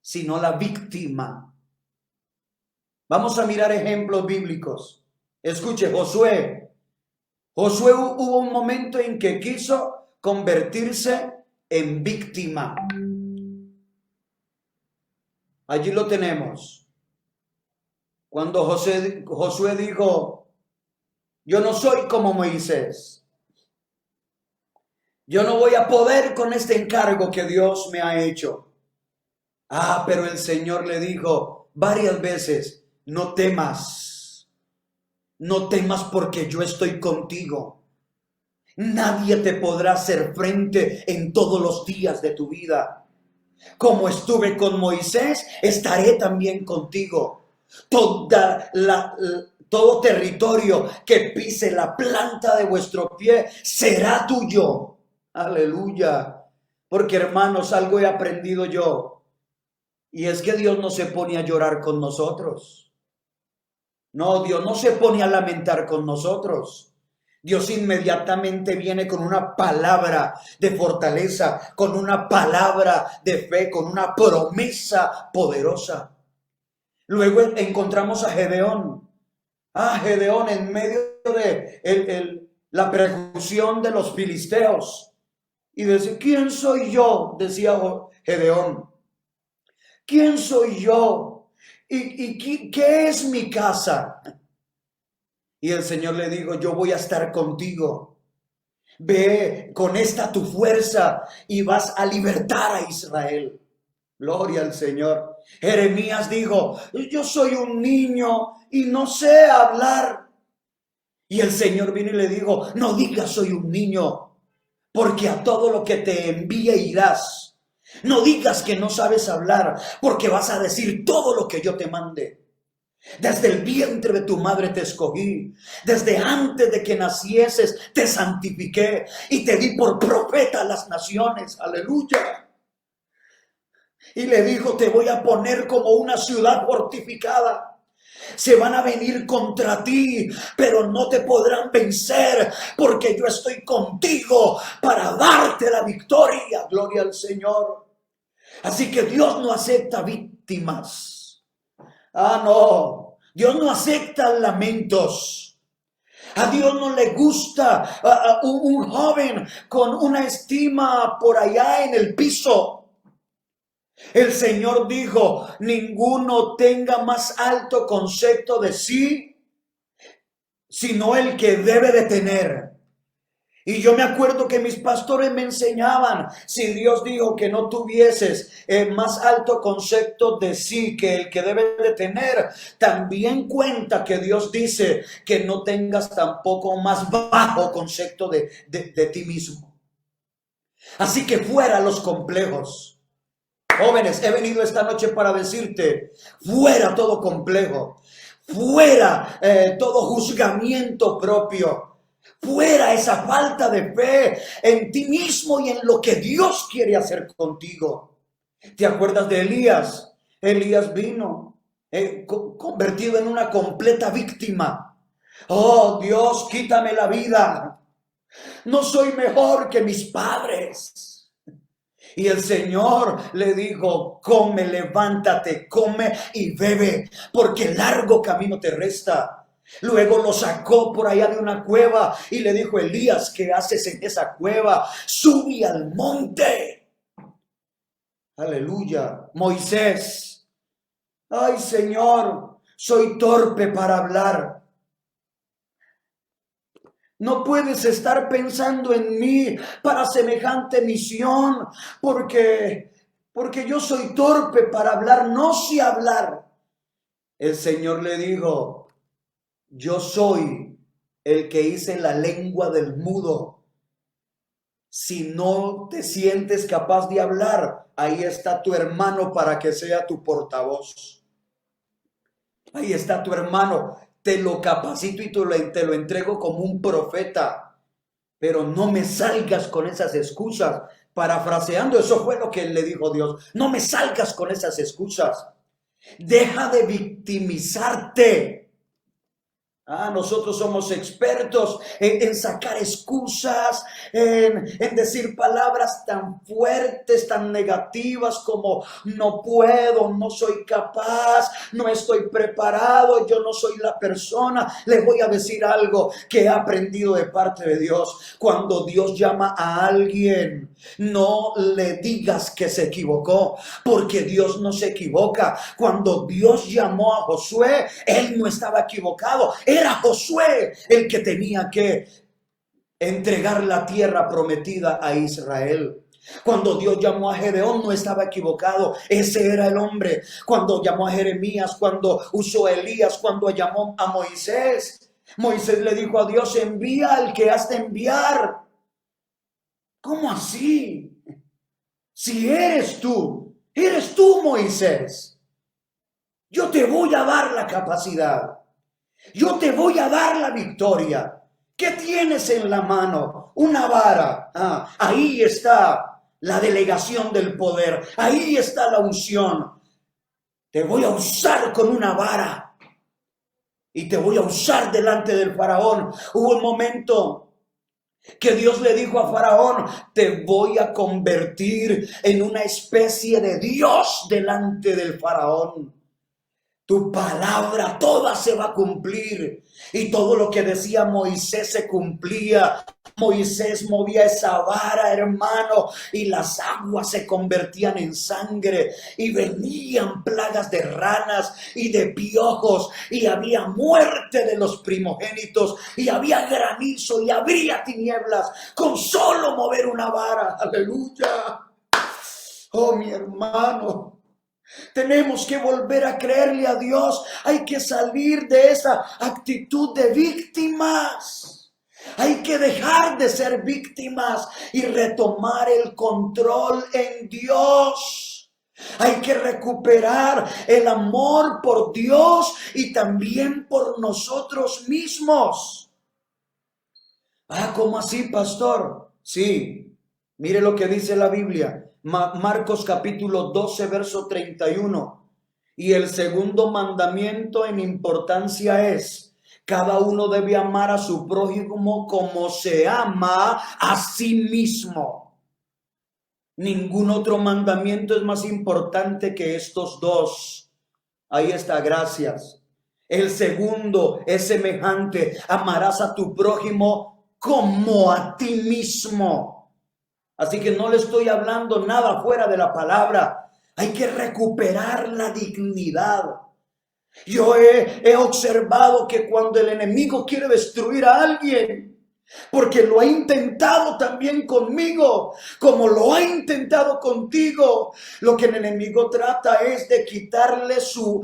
sino la víctima. Vamos a mirar ejemplos bíblicos. Escuche, Josué. Josué hubo un momento en que quiso convertirse en víctima. Allí lo tenemos. Cuando Josué dijo, yo no soy como Moisés. Yo no voy a poder con este encargo que Dios me ha hecho. Pero el Señor le dijo varias veces, no temas. No temas porque yo estoy contigo. Nadie te podrá hacer frente en todos los días de tu vida. Como estuve con Moisés, estaré también contigo. Todo territorio que pise la planta de vuestro pie será tuyo. Aleluya. Porque hermanos, algo he aprendido yo. Y es que Dios no se pone a llorar con nosotros. No, Dios no se pone a lamentar con nosotros. Dios inmediatamente viene con una palabra de fortaleza, con una palabra de fe, con una promesa poderosa. Luego encontramos a Gedeón. Gedeón en medio de la persecución de los filisteos. Y decía, ¿quién soy yo? Decía Gedeón. ¿Quién soy yo? ¿Y qué es mi casa? Y el Señor le dijo, yo voy a estar contigo. Ve con esta tu fuerza y vas a libertar a Israel. Gloria al Señor. Jeremías dijo, yo soy un niño y no sé hablar. Y el Señor vino y le dijo, no digas soy un niño, porque a todo lo que te envíe irás. No digas que no sabes hablar, porque vas a decir todo lo que yo te mande. Desde el vientre de tu madre te escogí. Desde antes de que nacieses te santifiqué y te di por profeta a las naciones. Aleluya. Y le dijo, te voy a poner como una ciudad fortificada. Se van a venir contra ti, pero no te podrán vencer, porque yo estoy contigo para darte la victoria. Gloria al Señor. Así que Dios no acepta víctimas. No, Dios no acepta lamentos. A Dios no le gusta un joven con una estima por allá en el piso. El Señor dijo, ninguno tenga más alto concepto de sí, sino el que debe de tener. Y yo me acuerdo que mis pastores me enseñaban, si Dios dijo que no tuvieses más alto concepto de sí que el que debe de tener, también cuenta que Dios dice que no tengas tampoco más bajo concepto de ti mismo. Así que fuera los complejos. Jóvenes, he venido esta noche para decirte, fuera todo complejo, fuera todo juzgamiento propio. Fuera esa falta de fe en ti mismo y en lo que Dios quiere hacer contigo. ¿Te acuerdas de Elías? Elías vino convertido en una completa víctima. Oh Dios, quítame la vida. No soy mejor que mis padres. Y el Señor le dijo, come, levántate, come y bebe, porque largo camino te resta. Luego lo sacó por allá de una cueva y le dijo, Elías, ¿qué haces en esa cueva? Subí al monte. Aleluya. Moisés, ay Señor, soy torpe para hablar. No puedes estar pensando en mí para semejante misión, porque yo soy torpe para hablar, no sé hablar. El Señor le dijo, yo soy el que hice la lengua del mudo. Si no te sientes capaz de hablar, ahí está tu hermano para que sea tu portavoz. Ahí está tu hermano. Te lo capacito y te lo entrego como un profeta, pero no me salgas con esas excusas. Parafraseando, eso fue lo que le dijo Dios. No me salgas con esas excusas. Deja de victimizarte. Nosotros somos expertos en sacar excusas, en decir palabras tan fuertes, tan negativas como no puedo, no soy capaz, no estoy preparado, yo no soy la persona. Les voy a decir algo que he aprendido de parte de Dios. Cuando Dios llama a alguien, no le digas que se equivocó, porque Dios no se equivoca. Cuando Dios llamó a Josué, él no estaba equivocado. Era Josué el que tenía que entregar la tierra prometida a Israel. Cuando Dios llamó a Gedeón, no estaba equivocado. Ese era el hombre. Cuando llamó a Jeremías, cuando usó a Elías, cuando llamó a Moisés, Moisés le dijo a Dios, envía al que has de enviar. ¿Cómo así? Si eres tú Moisés. Yo te voy a dar la capacidad. Yo te voy a dar la victoria. ¿Qué tienes en la mano? Una vara. Ahí está la delegación del poder. Ahí está la unción. Te voy a usar con una vara. Y te voy a usar delante del faraón. Hubo un momento que Dios le dijo a Faraón, te voy a convertir en una especie de Dios delante del Faraón. Tu palabra toda se va a cumplir. Y todo lo que decía Moisés se cumplía. Moisés movía esa vara, hermano, y las aguas se convertían en sangre. Y venían plagas de ranas y de piojos. Y había muerte de los primogénitos. Y había granizo y habría tinieblas con solo mover una vara. Aleluya. Oh, mi hermano. Tenemos que volver a creerle a Dios. Hay que salir de esa actitud de víctimas. Hay que dejar de ser víctimas y retomar el control en Dios. Hay que recuperar el amor por Dios y también por nosotros mismos. ¿Cómo así, pastor? Sí, mire lo que dice la Biblia. Marcos capítulo 12, verso 31. Y el segundo mandamiento en importancia es, cada uno debe amar a su prójimo como se ama a sí mismo. Ningún otro mandamiento es más importante que estos dos. Ahí está, gracias. El segundo es semejante, amarás a tu prójimo como a ti mismo. Así que no le estoy hablando nada fuera de la palabra. Hay que recuperar la dignidad. Yo he observado que cuando el enemigo quiere destruir a alguien, porque lo ha intentado también conmigo, como lo ha intentado contigo, lo que el enemigo trata es de quitarle su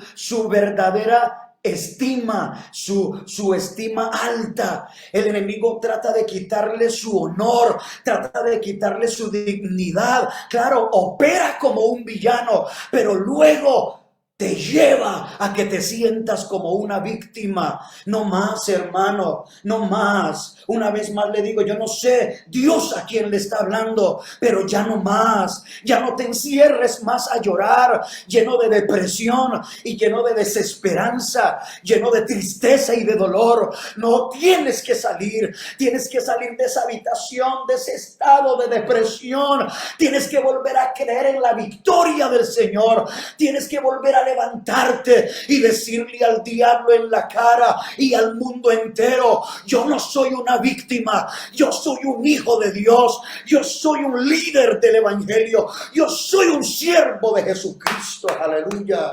verdadera estima, su estima alta. El enemigo trata de quitarle su honor, trata de quitarle su dignidad. Claro, opera como un villano, pero luego te lleva a que te sientas como una víctima. No más, hermano, no más. Una vez más le digo, yo no sé Dios a quién le está hablando, pero ya no más. Ya no te encierres más a llorar, lleno de depresión y lleno de desesperanza, lleno de tristeza y de dolor. No, tienes que salir de esa habitación, de ese estado de depresión. Tienes que volver a creer en la victoria del Señor. Tienes que volver a levantarte y decirle al diablo en la cara y al mundo entero: yo no soy una víctima, yo soy un hijo de Dios, yo soy un líder del evangelio, yo soy un siervo de Jesucristo. Aleluya.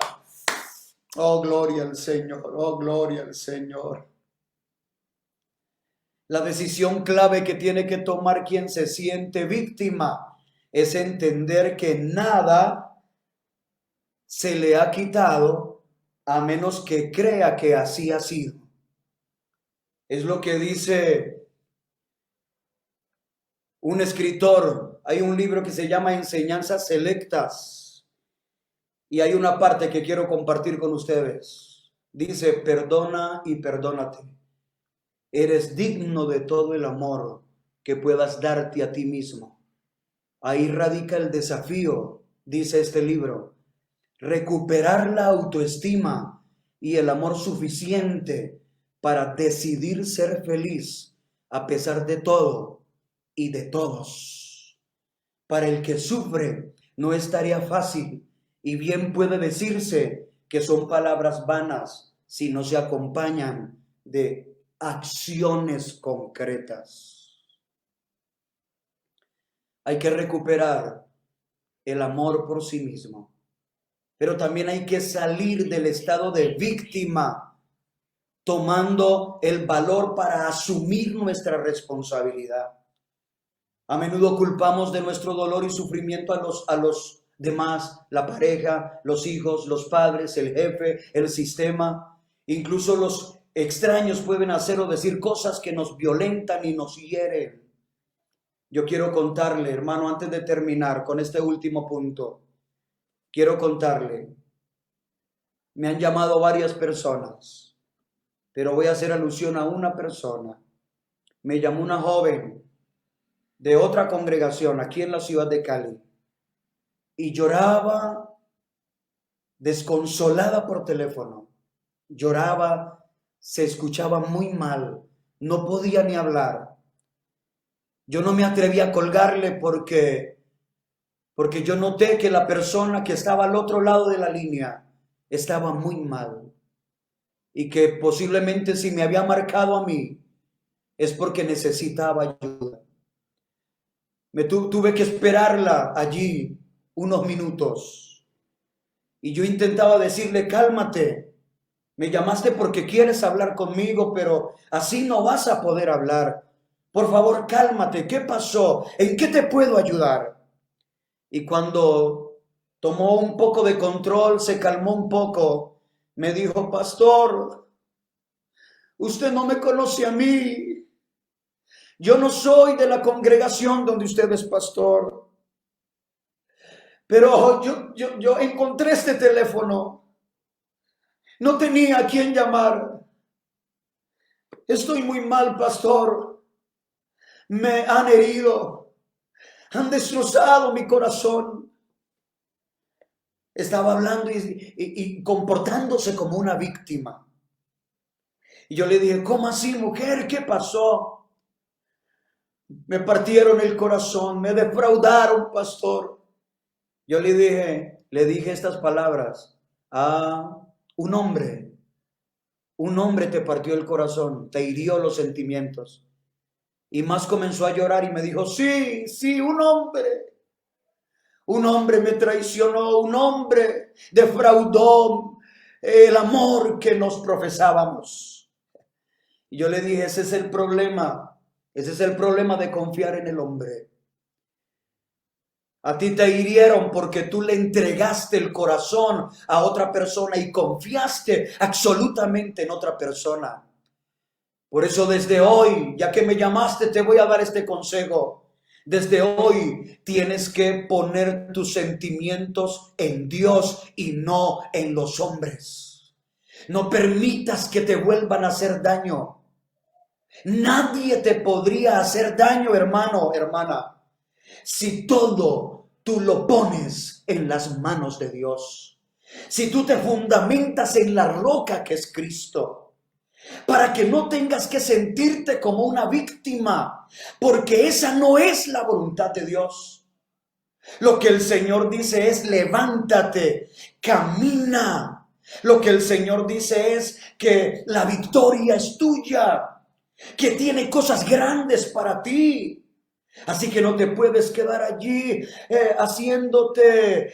Oh, gloria al Señor, oh, gloria al Señor. La decisión clave que tiene que tomar quien se siente víctima es entender que nada se le ha quitado a menos que crea que así ha sido. Es lo que dice un escritor. Hay un libro que se llama Enseñanzas Selectas y hay una parte que quiero compartir con ustedes. Dice: perdona y perdónate. Eres digno de todo el amor que puedas darte a ti mismo. Ahí radica el desafío, dice este libro. Recuperar la autoestima y el amor suficiente para decidir ser feliz a pesar de todo y de todos. Para el que sufre no es tarea fácil, y bien puede decirse que son palabras vanas si no se acompañan de acciones concretas. Hay que recuperar el amor por sí mismo. Pero también hay que salir del estado de víctima, tomando el valor para asumir nuestra responsabilidad. A menudo culpamos de nuestro dolor y sufrimiento a los demás, la pareja, los hijos, los padres, el jefe, el sistema. Incluso los extraños pueden hacer o decir cosas que nos violentan y nos hieren. Yo quiero contarle, hermano, antes de terminar con este último punto, quiero contarle, me han llamado varias personas, pero voy a hacer alusión a una persona. Me llamó una joven de otra congregación aquí en la ciudad de Cali y lloraba desconsolada por teléfono. Lloraba, se escuchaba muy mal, no podía ni hablar. Yo no me atreví a colgarle porque yo noté que la persona que estaba al otro lado de la línea estaba muy mal y que posiblemente si me había marcado a mí es porque necesitaba ayuda. Tuve que esperarla allí unos minutos y yo intentaba decirle: cálmate, me llamaste porque quieres hablar conmigo, pero así no vas a poder hablar. Por favor, cálmate, ¿qué pasó? ¿En qué te puedo ayudar? Y cuando tomó un poco de control, se calmó un poco, me dijo: pastor, usted no me conoce a mí. Yo no soy de la congregación donde usted es pastor. Pero yo encontré este teléfono. No tenía a quién llamar. Estoy muy mal, pastor. Me han herido. Han destrozado mi corazón. Estaba hablando y comportándose como una víctima. Y yo le dije: ¿cómo así, mujer? ¿Qué pasó? Me partieron el corazón, me defraudaron, pastor. Yo le dije estas palabras: un hombre te partió el corazón, te hirió los sentimientos. Y más comenzó a llorar y me dijo: sí, un hombre me traicionó, un hombre defraudó el amor que nos profesábamos. Y yo le dije: ese es el problema de confiar en el hombre. A ti te hirieron porque tú le entregaste el corazón a otra persona y confiaste absolutamente en otra persona. Por eso desde hoy, ya que me llamaste, te voy a dar este consejo. Desde hoy tienes que poner tus sentimientos en Dios y no en los hombres. No permitas que te vuelvan a hacer daño. Nadie te podría hacer daño, hermano, hermana, si todo tú lo pones en las manos de Dios. Si tú te fundamentas en la roca que es Cristo, para que no tengas que sentirte como una víctima, porque esa no es la voluntad de Dios. Lo que el Señor dice es: levántate, camina. Lo que el Señor dice es que la victoria es tuya, que tiene cosas grandes para ti. Así que no te puedes quedar allí haciéndote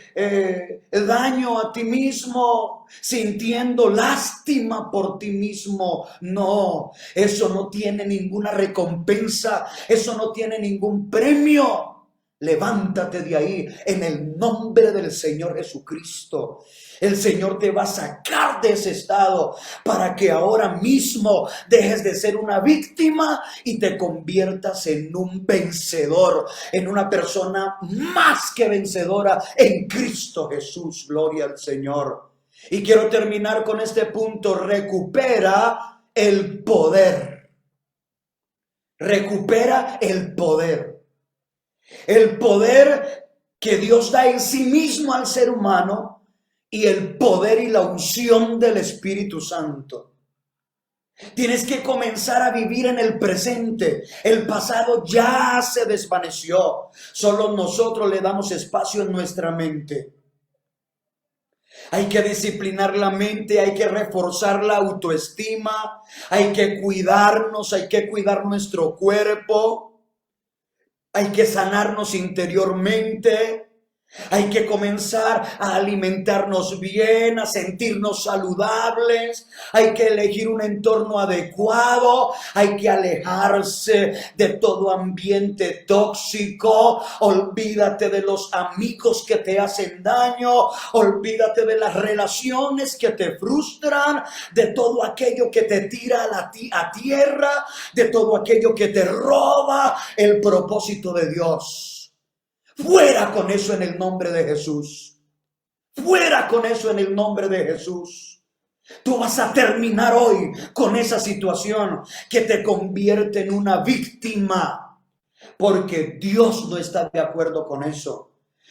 daño a ti mismo, sintiendo lástima por ti mismo. No, eso no tiene ninguna recompensa, eso no tiene ningún premio. Levántate de ahí en el nombre del Señor Jesucristo. El Señor te va a sacar de ese estado para que ahora mismo dejes de ser una víctima y te conviertas en un vencedor, en una persona más que vencedora en Cristo Jesús. Gloria al Señor. Y quiero terminar con este punto: recupera el poder. Recupera el poder. El poder que Dios da en sí mismo al ser humano y el poder y la unción del Espíritu Santo. Tienes que comenzar a vivir en el presente. El pasado ya se desvaneció. Solo nosotros le damos espacio en nuestra mente. Hay que disciplinar la mente, hay que reforzar la autoestima, hay que cuidarnos, hay que cuidar nuestro cuerpo. Hay que sanarnos interiormente. Hay que comenzar a alimentarnos bien, a sentirnos saludables. Hay que elegir un entorno adecuado. Hay que alejarse de todo ambiente tóxico. Olvídate de los amigos que te hacen daño. Olvídate de las relaciones que te frustran. De todo aquello que te tira a tierra. De todo aquello que te roba el propósito de Dios. Fuera con eso en el nombre de Jesús. Fuera con eso en el nombre de Jesús. Tú vas a terminar hoy con esa situación que te convierte en una víctima, porque Dios no está de acuerdo con eso.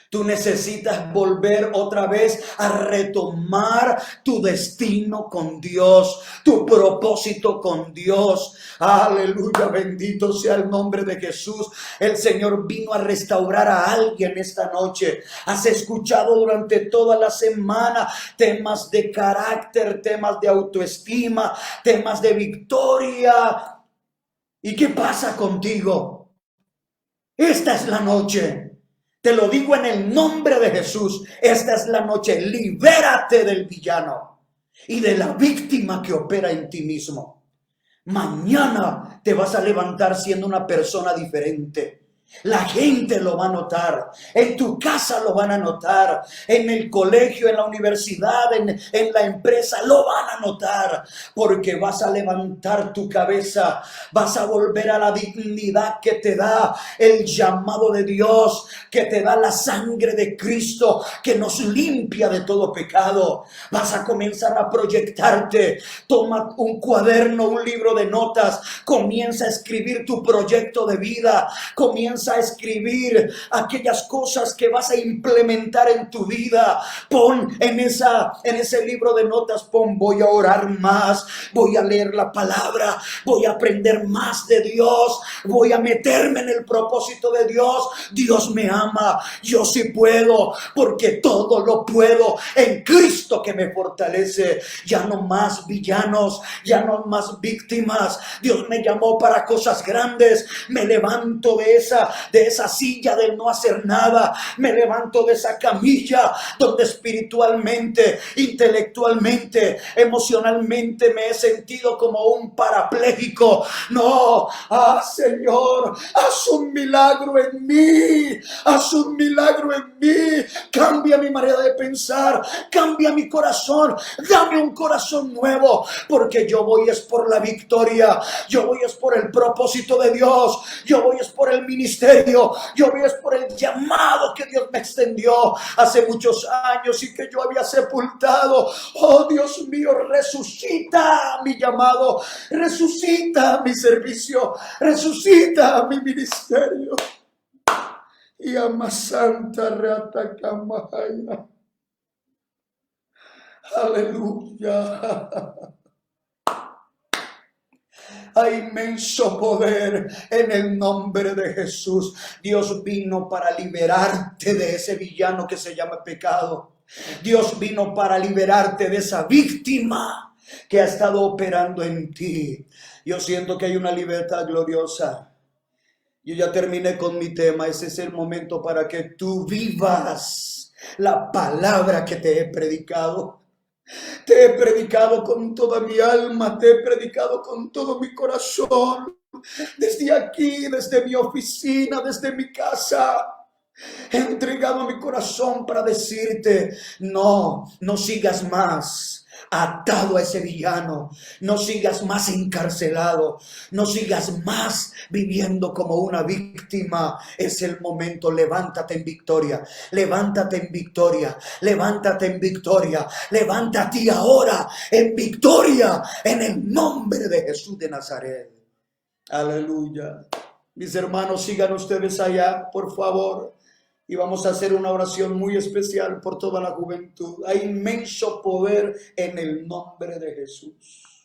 Tú necesitas volver otra vez a retomar tu destino con Dios, tu propósito con Dios. Aleluya, bendito sea el nombre de Jesús. El Señor vino a restaurar a alguien esta noche. Has escuchado durante toda la semana temas de carácter, temas de autoestima, temas de victoria. ¿Y qué pasa contigo? Esta es la noche. Te lo digo en el nombre de Jesús. Esta es la noche. Libérate del villano y de la víctima que opera en ti mismo. Mañana te vas a levantar siendo una persona diferente. La gente lo va a notar, en tu casa lo van a notar, en el colegio, en la universidad, en la empresa lo van a notar, porque vas a levantar tu cabeza, vas a volver a la dignidad que te da el llamado de Dios, que te da la sangre de Cristo, que nos limpia de todo pecado. Vas a comenzar a proyectarte. Toma un cuaderno, un libro de notas, comienza a escribir tu proyecto de vida, comienza a escribir aquellas cosas que vas a implementar en tu vida. Pon en ese libro de notas, pon: voy a orar más, voy a leer la palabra, voy a aprender más de Dios, voy a meterme en el propósito de Dios. Dios me ama, yo sí puedo, porque todo lo puedo en Cristo que me fortalece. Ya no más villanos, ya no más víctimas. Dios me llamó para cosas grandes. Me levanto de esa silla del no hacer nada. Me levanto de esa camilla donde espiritualmente, intelectualmente, emocionalmente me he sentido como un parapléjico. No, Señor, haz un milagro en mí, haz un milagro en mí. Cambia mi manera de pensar, cambia mi corazón, dame un corazón nuevo, porque yo voy es por la victoria, yo voy es por el propósito de Dios, yo voy es por el ministerio ministerio. Llovió es por el llamado que Dios me extendió hace muchos años y que yo había sepultado. Oh Dios mío, resucita mi llamado, resucita mi servicio, resucita mi ministerio. Y ama santa reata camaya. Aleluya. Hay inmenso poder en el nombre de Jesús. Dios vino para liberarte de ese villano que se llama pecado. Dios vino para liberarte de esa víctima que ha estado operando en ti. Yo siento que hay una libertad gloriosa. Yo ya terminé con mi tema. Ese es el momento para que tú vivas la palabra que te he predicado. Te he predicado con toda mi alma, te he predicado con todo mi corazón. Desde aquí, desde mi oficina, desde mi casa. He entregado mi corazón para decirte, no sigas más atado a ese villano, no sigas más encarcelado, no sigas más viviendo como una víctima. Es el momento, levántate en victoria, levántate en victoria, levántate en victoria, levántate ahora en victoria, en el nombre de Jesús de Nazaret. Aleluya. Mis hermanos, sigan ustedes allá, por favor. Y vamos a hacer una oración muy especial por toda la juventud. Hay inmenso poder en el nombre de Jesús.